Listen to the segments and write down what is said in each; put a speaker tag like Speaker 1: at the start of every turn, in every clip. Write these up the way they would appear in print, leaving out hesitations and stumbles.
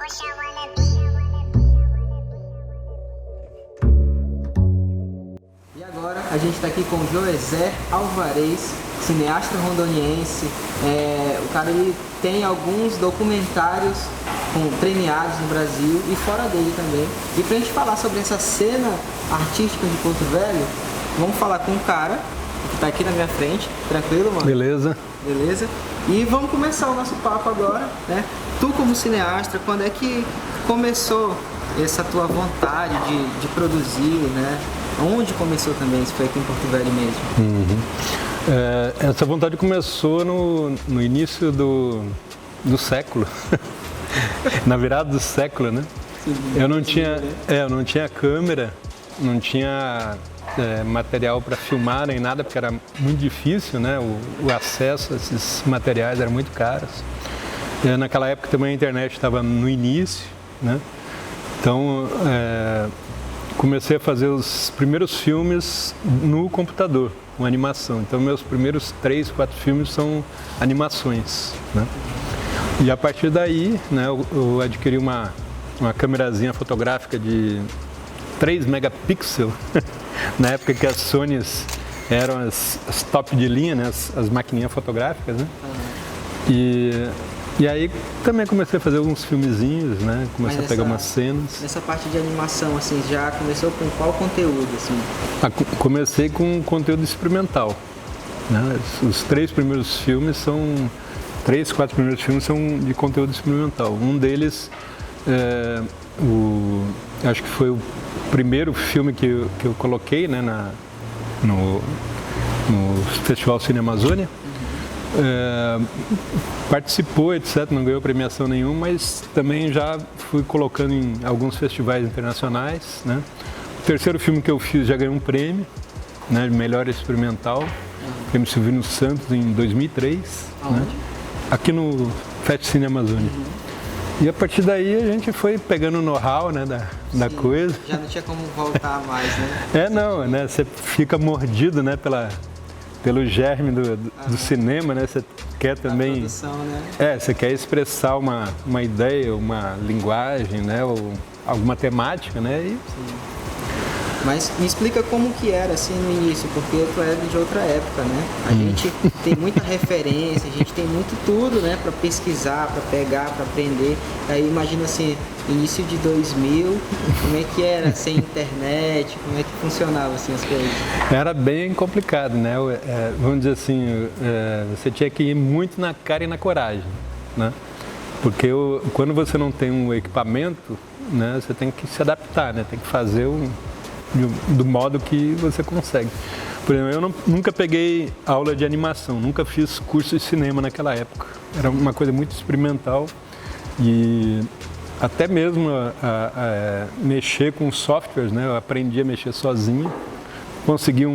Speaker 1: E agora a gente está aqui com o Joezé Alvarez, cineasta rondoniense. O cara ele tem alguns documentários premiados no Brasil e fora dele também. E pra gente falar sobre essa cena artística de Porto Velho, vamos falar com um cara que está aqui na minha frente. Tranquilo, mano?
Speaker 2: Beleza.
Speaker 1: Beleza? E vamos começar o nosso papo agora, né? Tu como cineasta, quando é que começou essa tua vontade de produzir, né? Onde começou também? Se foi aqui em Porto Velho mesmo?
Speaker 2: Essa vontade começou no início do século, na virada do século, né?
Speaker 1: Sim,
Speaker 2: eu não tinha câmera, não tinha material para filmar nem nada, porque era muito difícil, né? O acesso a esses materiais era muito caro. Naquela época também a internet estava no início, né? Então comecei a fazer os primeiros filmes no computador, com animação. Então meus primeiros 3, 4 filmes são animações, né? E a partir daí, né, eu adquiri uma câmerazinha fotográfica de 3 megapixels, na época que as Sonys eram as top de linha, né, as maquininhas fotográficas, né? E aí também comecei a fazer alguns filmezinhos, né? Comecei a pegar umas cenas.
Speaker 1: Nessa parte de animação, assim, já começou com qual conteúdo, assim?
Speaker 2: Comecei com conteúdo experimental, né? Os 3 primeiros filmes são... 3, 4 primeiros filmes são de conteúdo experimental. Um deles, acho que foi o primeiro filme que eu coloquei, né, no Festival Cine Amazônia. Participou, etc., não ganhou premiação nenhuma, mas também já fui colocando em alguns festivais internacionais, né? O terceiro filme que eu fiz já ganhou um prêmio, né, de melhor experimental, prêmio Silvino Santos em 2003, né? Aqui no Fest Cine Amazônia. E a partir daí a gente foi pegando o know-how, né, da coisa.
Speaker 1: Já não tinha como voltar mais, né?
Speaker 2: Não, né? Você fica mordido, né, pelo germe do cinema, né? Você quer também...
Speaker 1: A produção, né?
Speaker 2: Você quer expressar uma ideia, uma linguagem, né? Ou alguma temática, né?
Speaker 1: Sim. Mas me explica como que era assim no início, porque tu é de outra época, né? A gente tem muita referência, a gente tem muito tudo, né? Para pesquisar, para pegar, para aprender. Aí imagina assim, início de 2000, como é que era sem internet, como é que funcionava assim as coisas?
Speaker 2: Era bem complicado, né? Vamos dizer assim, você tinha que ir muito na cara e na coragem, né? Porque quando você não tem um equipamento, né? Você tem que se adaptar, né? Tem que fazer do modo que você consegue. Por exemplo, eu nunca peguei aula de animação, nunca fiz curso de cinema naquela época. Era uma coisa muito experimental e até mesmo mexer com softwares, né? Eu aprendi a mexer sozinho, consegui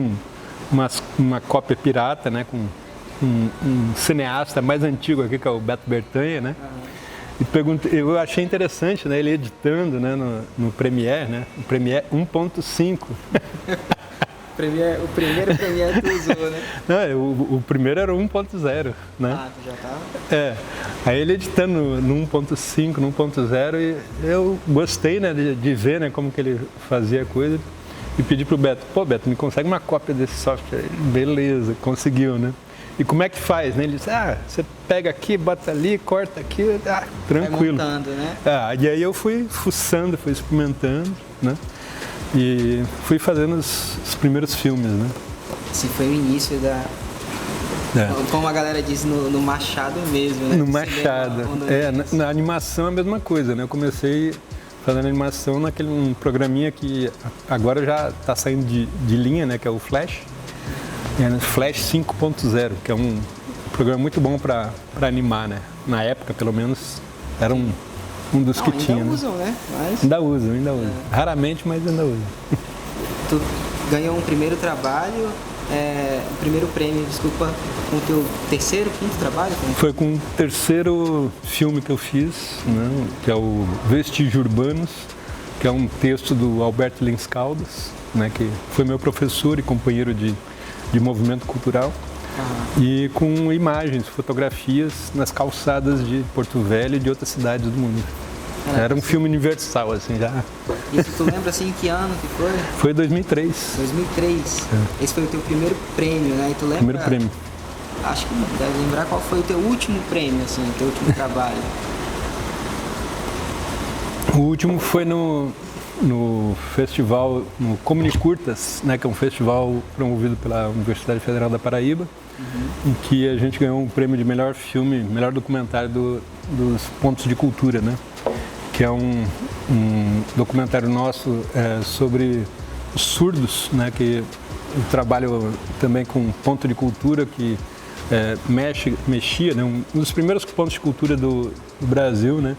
Speaker 2: uma cópia pirata, né? Com um cineasta mais antigo aqui, que é o Beto Bertanha, né? E eu achei interessante, né, ele editando, né, no Premiere, né, o Premiere 1.5.
Speaker 1: O primeiro Premiere tu usou, né?
Speaker 2: Não, o primeiro era o 1.0, né?
Speaker 1: Ah, tu já tava?
Speaker 2: Aí ele editando no 1.5, no 1.0, e eu gostei, né, de ver, né, como que ele fazia a coisa e pedi pro Beto, Beto, me consegue uma cópia desse software? Beleza, conseguiu, né? E como é que faz, né? Ele disse, você pega aqui, bota ali, corta aqui, tranquilo.
Speaker 1: Vai montando, né?
Speaker 2: E aí eu fui fuçando, fui experimentando, né? E fui fazendo os primeiros filmes, né?
Speaker 1: Esse foi o início como a galera diz, no Machado mesmo, né?
Speaker 2: No Machado. Na animação é a mesma coisa, né? Eu comecei fazendo animação um programinha que agora já está saindo de linha, né? Que é o Flash. Flash 5.0, que é um programa muito bom para animar, né? Na época, pelo menos, era um dos que tinha.
Speaker 1: Ainda usam, né? Mas...
Speaker 2: Ainda usam. Raramente, mas ainda usam.
Speaker 1: Tu ganhou um primeiro trabalho, primeiro prêmio, desculpa, com o teu terceiro, quinto trabalho?
Speaker 2: Foi com o terceiro filme que eu fiz, né? Que é o Vestígios Urbanos, que é um texto do Alberto Lins Caldas, né? Que foi meu professor e companheiro de movimento cultural, e com imagens, fotografias nas calçadas de Porto Velho e de outras cidades do mundo. Era um filme universal, assim, já.
Speaker 1: Isso, tu lembra, assim, que ano que foi?
Speaker 2: Foi 2003.
Speaker 1: 2003. Esse foi o teu primeiro prêmio, né? E tu lembra?
Speaker 2: Primeiro prêmio.
Speaker 1: Acho que deve lembrar qual foi o teu último prêmio, assim, o teu último trabalho.
Speaker 2: O último foi no festival, no Comini Curtas, né, que é um festival promovido pela Universidade Federal da Paraíba, em que a gente ganhou um prêmio de melhor filme, melhor documentário dos pontos de cultura, né? Que é um documentário nosso sobre os surdos, né? Que eu trabalho também com ponto de cultura que mexia, né? Um dos primeiros pontos de cultura do Brasil, né?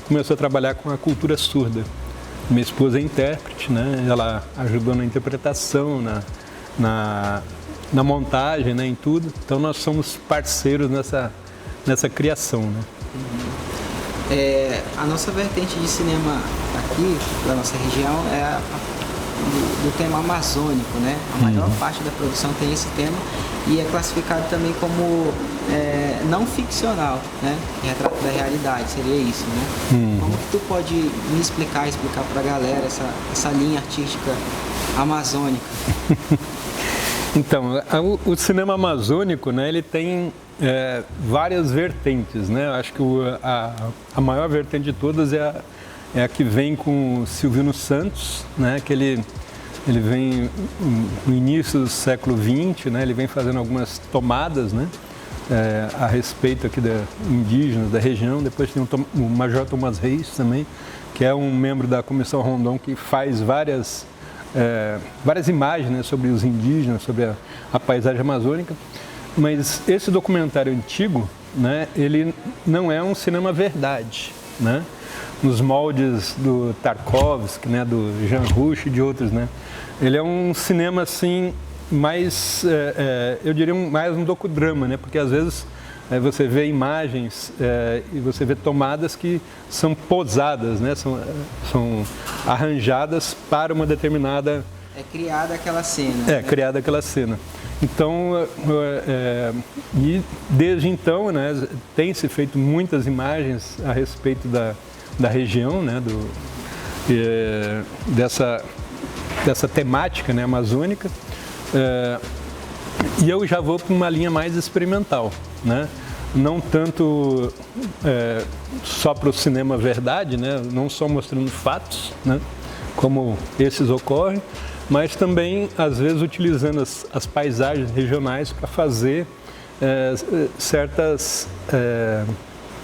Speaker 2: Começou a trabalhar com a cultura surda. Minha esposa é intérprete, né? Ela ajudou na interpretação, na montagem, né? Em tudo. Então nós somos parceiros nessa criação, né?
Speaker 1: A nossa vertente de cinema aqui, da nossa região, é do tema amazônico, né? A maior parte da produção tem esse tema e é classificado também como não ficcional, né? Retrato da realidade, seria isso, né? Como que tu pode me explicar pra galera essa linha artística amazônica?
Speaker 2: Então, o cinema amazônico, né? Ele tem várias vertentes, né? Eu acho que a maior vertente de todas é a que vem com o Silvino Santos, né? Que ele vem no início do século XX, né? Ele vem fazendo algumas tomadas, né? A respeito aqui da indígenas da região. Depois tem o Major Thomas Reis também, que é um membro da Comissão Rondon que faz várias imagens, né? Sobre os indígenas, sobre a paisagem amazônica. Mas esse documentário antigo, né? Ele não é um cinema verdade, né? Nos moldes do Tarkovsky, né, do Jean Rouch e de outros, né? Ele é um cinema assim mais, eu diria mais um docudrama, né? Porque às vezes você vê imagens e você vê tomadas que são posadas, né? São arranjadas para uma determinada.
Speaker 1: É criada aquela cena. Né?
Speaker 2: Criada aquela cena. Então, e desde então, né, tem-se feito muitas imagens a respeito da região, né, dessa temática, né, amazônica, e eu já vou para uma linha mais experimental, né, não tanto só para o cinema verdade, né, não só mostrando fatos, né, como esses ocorrem, mas também, às vezes, utilizando as paisagens regionais para fazer certas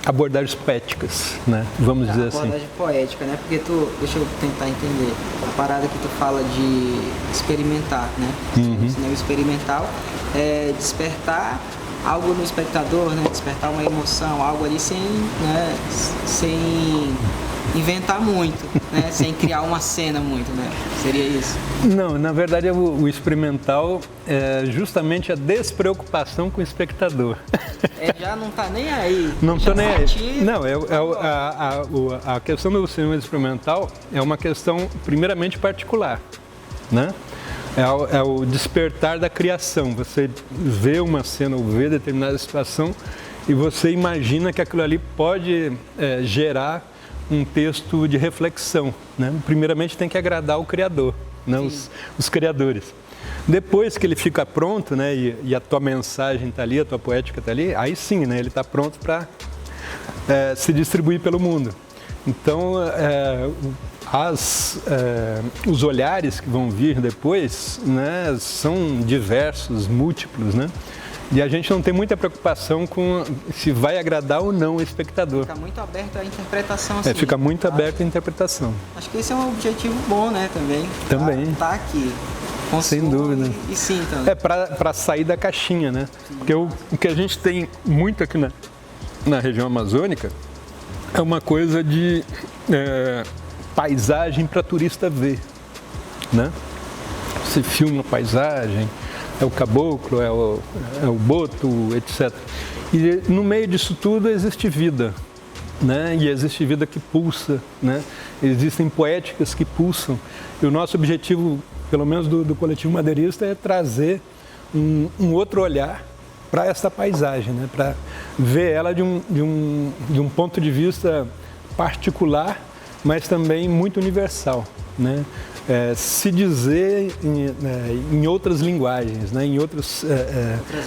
Speaker 2: abordagens poéticas, né? Vamos dizer assim.
Speaker 1: Abordagem poética, né? Porque deixa eu tentar entender, a parada que tu fala de experimentar, né? O cinema experimental é despertar algo no espectador, né? Despertar uma emoção, algo ali sem inventar muito, né? Sem criar uma cena muito, né? Seria isso?
Speaker 2: Não, na verdade o experimental é justamente a despreocupação com o espectador.
Speaker 1: Já não tá nem aí.
Speaker 2: Não tô nem aí. Não, a questão do cinema experimental é uma questão primeiramente particular, né? É o despertar da criação. Você vê uma cena ou vê determinada situação e você imagina que aquilo ali pode gerar um texto de reflexão, né? Primeiramente tem que agradar o criador, né? Os criadores. Depois que ele fica pronto, né? E a tua mensagem está ali, a tua poética está ali, aí sim, né? Ele está pronto para se distribuir pelo mundo. Então, os olhares que vão vir depois, né? São diversos, múltiplos, né? E a gente não tem muita preocupação com se vai agradar ou não o espectador.
Speaker 1: Fica muito aberto à interpretação. Assim,
Speaker 2: fica muito aberto à interpretação.
Speaker 1: Acho que esse é um objetivo bom, né, também.
Speaker 2: Também.
Speaker 1: Tá aqui.
Speaker 2: Sem dúvida.
Speaker 1: E sim, também.
Speaker 2: Para sair da caixinha, né? Sim. Porque o que a gente tem muito aqui na região amazônica é uma coisa de paisagem para turista ver, né? Você filma a paisagem, é o caboclo, é o boto, etc. E no meio disso tudo existe vida, né? E existe vida que pulsa, né? Existem poéticas que pulsam. E o nosso objetivo, pelo menos do Coletivo Madeirista, é trazer um outro olhar para essa paisagem, né? Para ver ela de um ponto de vista particular, mas também muito universal, né? Se dizer em outras linguagens, né? Em outras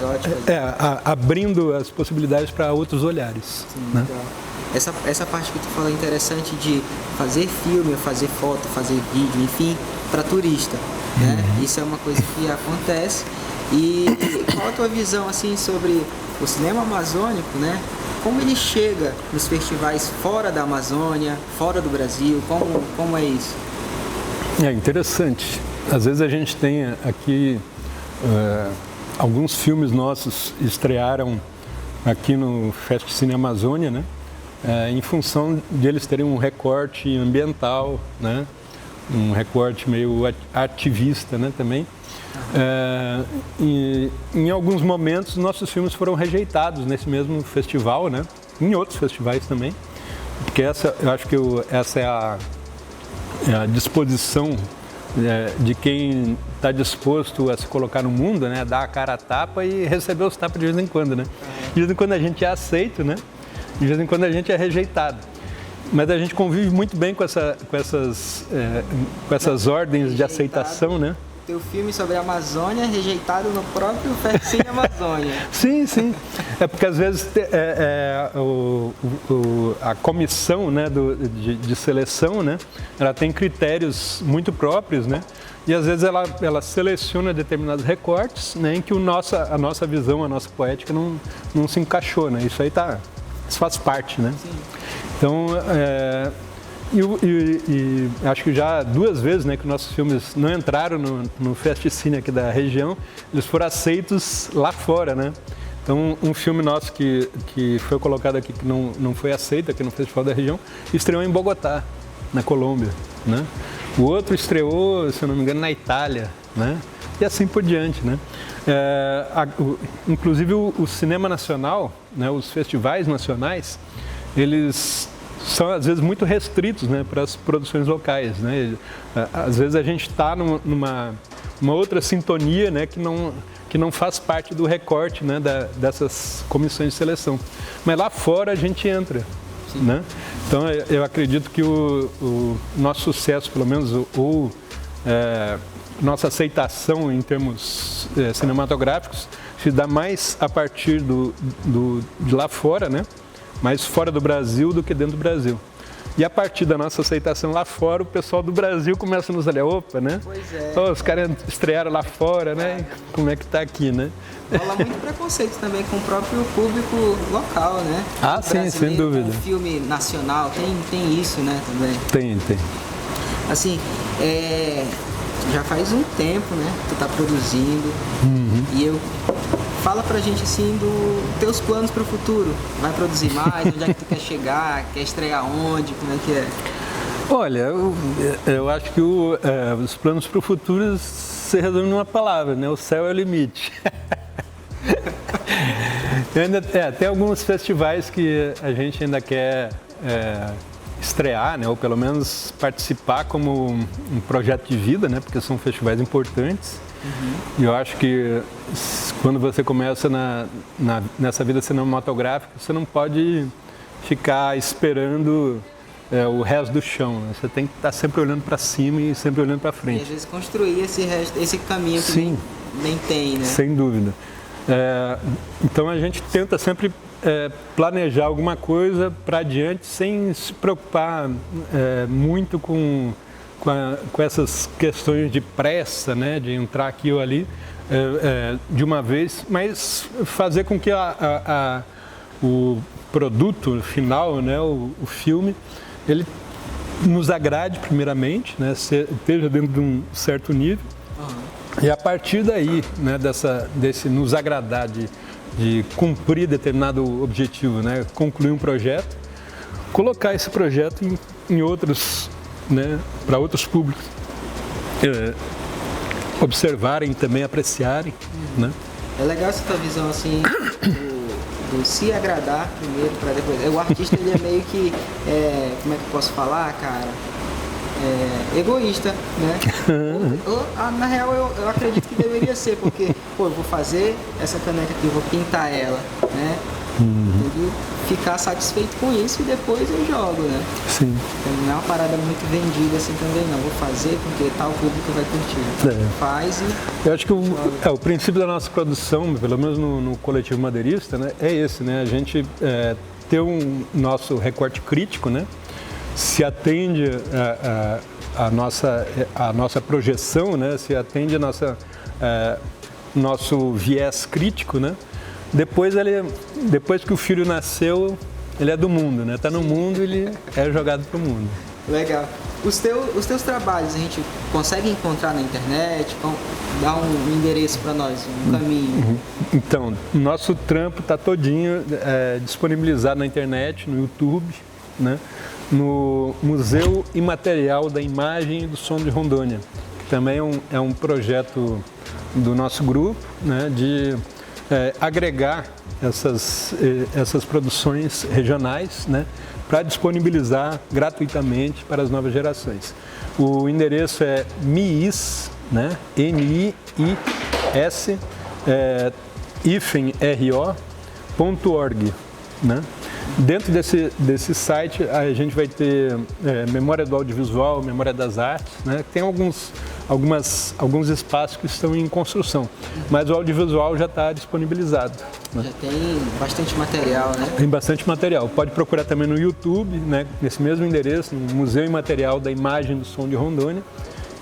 Speaker 1: óticas.
Speaker 2: Abrindo as possibilidades para outros olhares.
Speaker 1: Sim,
Speaker 2: né?
Speaker 1: Legal. Essa parte que tu falou é interessante de fazer filme, fazer foto, fazer vídeo, enfim, para turista, né? Isso é uma coisa que acontece. E qual a tua visão assim sobre o cinema amazônico, né? Como ele chega nos festivais fora da Amazônia, fora do Brasil? Como é isso?
Speaker 2: É interessante. Às vezes a gente tem aqui alguns filmes nossos estrearam aqui no Fest Cine Amazônia, né? Em função de eles terem um recorte ambiental, né? Um recorte meio ativista, né? Também. E em alguns momentos nossos filmes foram rejeitados nesse mesmo festival, né? Em outros festivais também, porque eu acho que essa é a disposição de quem está disposto a se colocar no mundo, né? Dar a cara a tapa e receber os tapas de vez em quando, né? De vez em quando a gente é aceito, né? De vez em quando a gente é rejeitado. Mas a gente convive muito bem com essas ordens de aceitação, né?
Speaker 1: Teu filme sobre a Amazônia rejeitado no próprio Festival Amazônia.
Speaker 2: Sim, sim. É porque às vezes a comissão, né, de seleção, né, ela tem critérios muito próprios, né? E às vezes ela seleciona determinados recortes, né, em que a nossa visão, a nossa poética não se encaixou, né? Isso faz parte, né?
Speaker 1: Sim.
Speaker 2: Então, e acho que já 2 vezes, né, que nossos filmes não entraram no Festicine aqui da região, eles foram aceitos lá fora, né? Então, um filme nosso que foi colocado aqui, que não foi aceito aqui no Festival da região, estreou em Bogotá, na Colômbia, né? O outro estreou, se eu não me engano, na Itália, né? E assim por diante, né? Inclusive o cinema nacional, né, os festivais nacionais, eles são às vezes muito restritos, né, para as produções locais, né? Às vezes a gente está numa outra sintonia, né, que não faz parte do recorte, né, dessas comissões de seleção. Mas lá fora a gente entra, né? Então eu acredito que o nosso sucesso, pelo menos, nossa aceitação em termos cinematográficos se dá mais a partir de lá fora, né? Mais fora do Brasil do que dentro do Brasil. E a partir da nossa aceitação lá fora, o pessoal do Brasil começa a nos olhar, opa, né?
Speaker 1: Pois é.
Speaker 2: Oh, os caras estrearam lá fora, né? Como é que tá aqui, né?
Speaker 1: Rola muito preconceito também com o próprio público local, né?
Speaker 2: Ah, sim, sem dúvida.
Speaker 1: Um filme nacional, tem isso, né, também?
Speaker 2: Tem.
Speaker 1: Assim, já faz um tempo, né, que tu tá produzindo, e fala pra gente, assim, dos teus planos pro futuro. Vai produzir mais? Onde é que tu quer chegar? Quer estrear onde? Como é que é?
Speaker 2: Olha, eu acho que os planos pro futuro se resumem numa palavra, né? O céu é o limite. Tem alguns festivais que a gente ainda quer estrear, né, ou pelo menos participar como um projeto de vida, né, porque são festivais importantes. E eu acho que quando você começa nessa vida cinematográfica, você não pode ficar esperando o resto do chão, né? Você tem que estar sempre olhando para cima e sempre olhando para frente.
Speaker 1: E às vezes construir esse caminho que nem tem, né?
Speaker 2: Sem dúvida. Então a gente tenta sempre planejar alguma coisa para adiante sem se preocupar muito com essas questões de pressa, né, de entrar aqui ou ali de uma vez, mas fazer com que o produto final, né, o filme, ele nos agrade primeiramente, né, esteja dentro de um certo nível. E a partir daí, né, desse nos agradar de cumprir determinado objetivo, né, concluir um projeto, colocar esse projeto em outros, né, para outros públicos observarem, também apreciarem, né?
Speaker 1: É legal essa tua visão, assim, do se agradar primeiro para depois. O artista, ele é meio que, como é que eu posso falar, cara? Egoísta, né? Na real, eu acredito que deveria ser, porque, eu vou fazer essa caneca aqui, eu vou pintar ela, né? Tem que ficar satisfeito com isso e depois eu jogo, né?
Speaker 2: Sim.
Speaker 1: Não é uma parada muito vendida assim também, não. Vou fazer porque tal público vai curtir. Faz e...
Speaker 2: Eu acho que o princípio da nossa produção, pelo menos no coletivo madeirista, né, é esse, né? A gente ter nosso recorte crítico, né? Se atende a nossa projeção, né? Se atende a nosso viés crítico, né? Depois que o filho nasceu, ele é do mundo, né? Tá no mundo, ele é jogado pro mundo.
Speaker 1: Legal. Os teus trabalhos a gente consegue encontrar na internet? Dá um endereço para nós, um caminho.
Speaker 2: Então, nosso trampo tá todinho disponibilizado na internet, no YouTube, né? No Museu Imaterial da Imagem e do Som de Rondônia, que também é um projeto do nosso grupo, né? De agregar essas produções regionais, né, para disponibilizar gratuitamente para as novas gerações. O endereço é MIIS, né, MIIS, ro.org, né? Dentro desse site a gente vai ter memória do audiovisual, memória das artes, né? Tem alguns espaços que estão em construção, mas o audiovisual já está disponibilizado, né?
Speaker 1: Já tem bastante material, né?
Speaker 2: Tem bastante material. Pode procurar também no YouTube, né? Nesse mesmo endereço, no Museu Imaterial da Imagem do Som de Rondônia.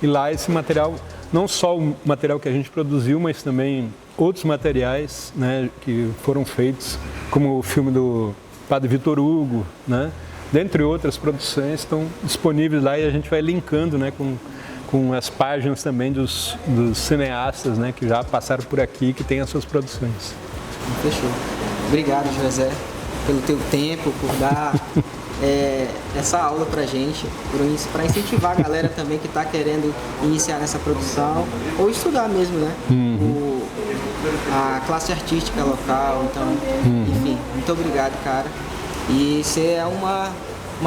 Speaker 2: E lá esse material, não só o material que a gente produziu, mas também outros materiais, né, que foram feitos, como o filme do Padre Vitor Hugo, né? Dentre outras produções, estão disponíveis lá e a gente vai linkando, né, com as páginas também dos cineastas, né, que já passaram por aqui, que têm as suas produções.
Speaker 1: Fechou. Obrigado, José, pelo teu tempo, por dar essa aula pra gente, para incentivar a galera também que está querendo iniciar nessa produção, ou estudar mesmo, né? A classe artística local, então, enfim, muito obrigado, cara. E você é uma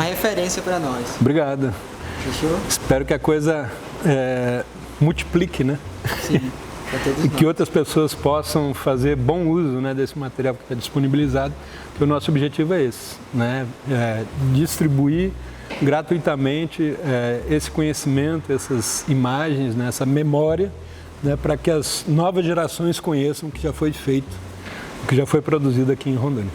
Speaker 1: referência para nós.
Speaker 2: Obrigado.
Speaker 1: Fechou?
Speaker 2: Espero que a coisa multiplique, né?
Speaker 1: Sim, para todos nós.
Speaker 2: E que outras pessoas possam fazer bom uso, né, desse material que está disponibilizado, que o nosso objetivo é esse, né? Distribuir gratuitamente esse conhecimento, essas imagens, né, essa memória, né, para que as novas gerações conheçam o que já foi feito, o que já foi produzido aqui em Rondônia.